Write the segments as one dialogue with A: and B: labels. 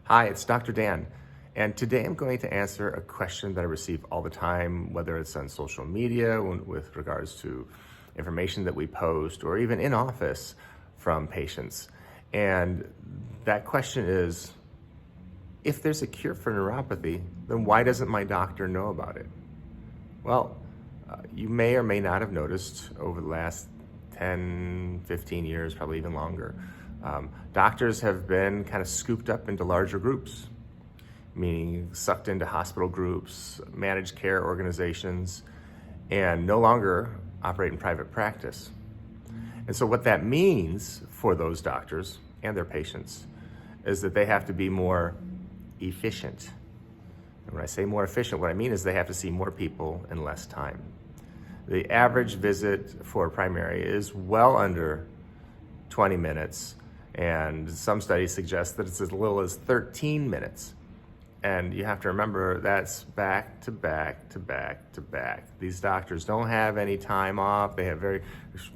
A: Hi, it's Dr. Dan, and today I'm going to answer a question that I receive all the time, whether it's on social media with regards to information that we post or even in office from patients. And that question is, if there's a cure for neuropathy, then why doesn't my doctor know about it? Well, you may or may not have noticed over the last 10, 15 years, probably even longer, doctors have been kind of scooped up into larger groups, meaning sucked into hospital groups, managed care organizations, and no longer operate in private practice. And so what that means for those doctors and their patients is that they have to be more efficient. And when I say more efficient, what I mean is they have to see more people in less time. The average visit for primary is well under 20 minutes, and some studies suggest that it's as little as 13 minutes. And you have to remember that's back to back to back to back. These doctors don't have any time off. They have very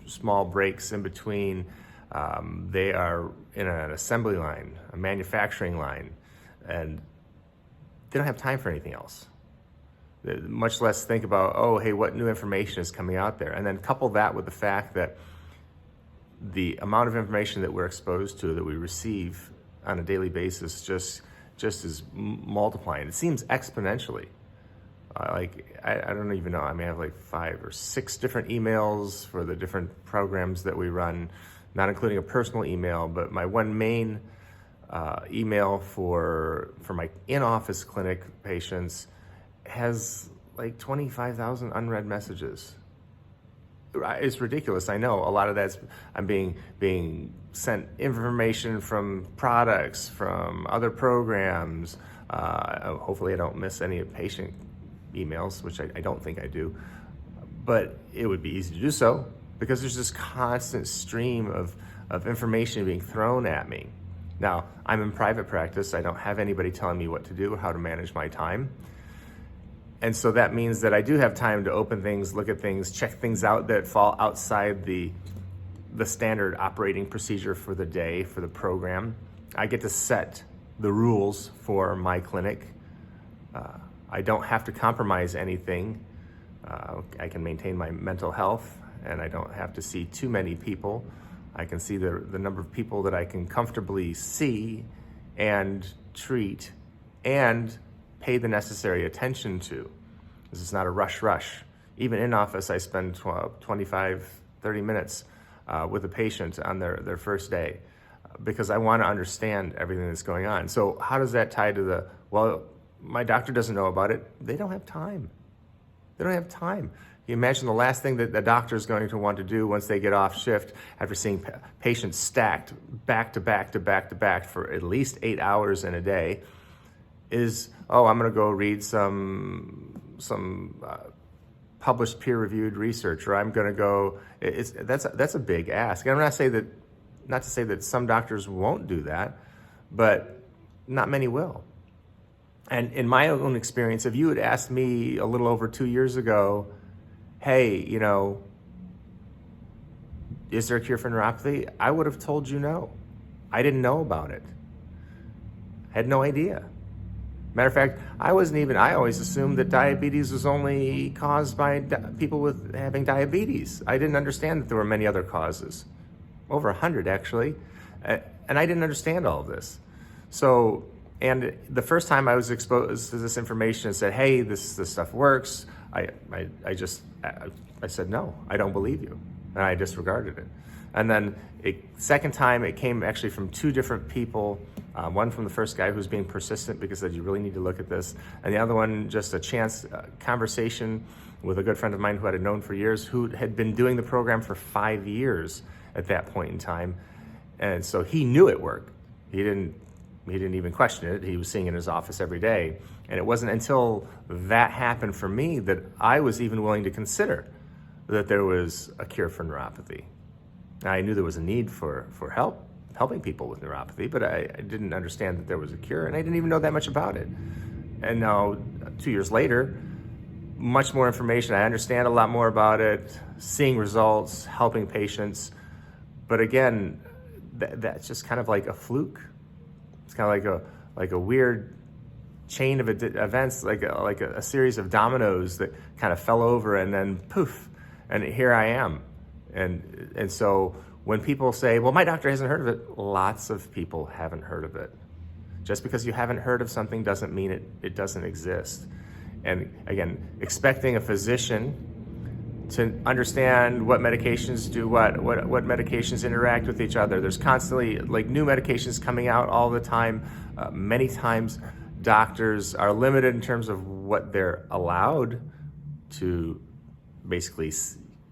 A: small breaks in between. They are in an assembly line, a manufacturing line, and they don't have time for anything else. Much less think about, oh, hey, what new information is coming out there? And then couple that with the fact that the amount of information that we're exposed to, that we receive on a daily basis, just is multiplying. It seems exponentially. I don't even know. I may have like 5 or 6 different emails for the different programs that we run, not including a personal email, but my one main email for my in-office clinic patients has like 25,000 unread messages. It's ridiculous. I know a lot of that's, I'm being sent information from products, from other programs. Hopefully I don't miss any patient emails, which I don't think I do. But it would be easy to do so because there's this constant stream of information being thrown at me. Now, I'm in private practice. I don't have anybody telling me what to do, how to manage my time. And so that means that I do have time to open things, look at things, check things out that fall outside the standard operating procedure for the day, for the program. I get to set the rules for my clinic. I don't have to compromise anything. I can maintain my mental health, and I don't have to see too many people. I can see the number of people that I can comfortably see and treat and pay the necessary attention to. This is not a rush. Even in office, I spend 25, 30 minutes with a patient on their first day because I want to understand everything that's going on. So how does that tie to well, my doctor doesn't know about it. They don't have time. They don't have time. You imagine the last thing that the doctor is going to want to do once they get off shift after seeing patients stacked back to back to back to back for at least 8 hours in a day is, I'm going to go read some published peer-reviewed research, or I'm going to go. That's a big ask. And I'm not to say that some doctors won't do that, but not many will. And in my own experience, if you had asked me a little over 2 years ago, hey, is there a cure for neuropathy? I would have told you no. I didn't know about it. I had no idea. Matter of fact, I always assumed that diabetes was only caused by people with having diabetes. I didn't understand that there were many other causes, over 100 actually, and I didn't understand all of this. So, and the first time I was exposed to this information and said, hey, this stuff works, I said, no, I don't believe you, and I disregarded it. And then second time, it came actually from 2 different people. One from the first guy who's being persistent because said, you really need to look at this. And the other one, just a chance conversation with a good friend of mine who I had known for years, who had been doing the program for 5 years at that point in time. And so he knew it worked. He didn't even question it. He was seeing it in his office every day. And it wasn't until that happened for me that I was even willing to consider that there was a cure for neuropathy. I knew there was a need for helping people with neuropathy, but I didn't understand that there was a cure, and I didn't even know that much about it. And now, 2 years later, much more information. I understand a lot more about it, seeing results, helping patients. But again, that's just kind of like a fluke. It's kind of like like a weird chain of events, like a series of dominoes that kind of fell over and then poof, and here I am. And so when people say, well, my doctor hasn't heard of it, lots of people haven't heard of it. Just because you haven't heard of something doesn't mean it doesn't exist. And again, expecting a physician to understand what medications do what medications interact with each other. There's constantly like new medications coming out all the time. Many times doctors are limited in terms of what they're allowed to basically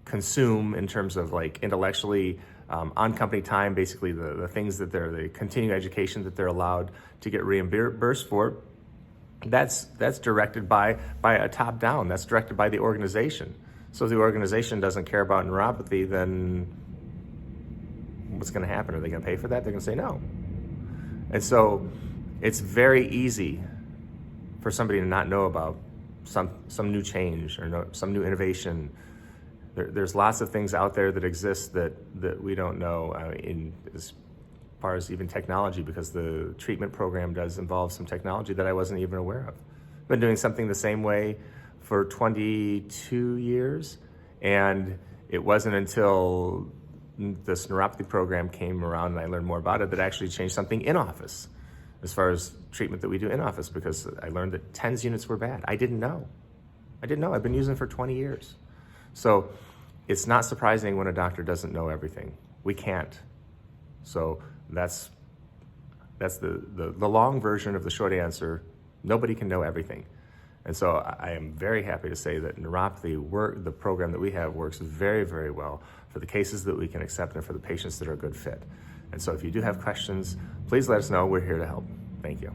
A: consume in terms of like intellectually on company time, basically the things that the continuing education that they're allowed to get reimbursed for. That's directed by a top down. That's directed by the organization. So if the organization doesn't care about neuropathy, then what's going to happen? Are they going to pay for that? They're going to say no. And so it's very easy for somebody to not know about some new change or some new innovation. There's lots of things out there that exist that we don't know as far as even technology, because the treatment program does involve some technology that I wasn't even aware of. I've been doing something the same way for 22 years, and it wasn't until this neuropathy program came around and I learned more about it that actually changed something in office as far as treatment that we do in office, because I learned that TENS units were bad. I didn't know. I've been using them for 20 years. So it's not surprising when a doctor doesn't know everything. We can't. So that's the long version of the short answer. Nobody can know everything. And so I am very happy to say that neuropathy the program that we have works very, very well for the cases that we can accept and for the patients that are a good fit. And so if you do have questions, please let us know. We're here to help. Thank you.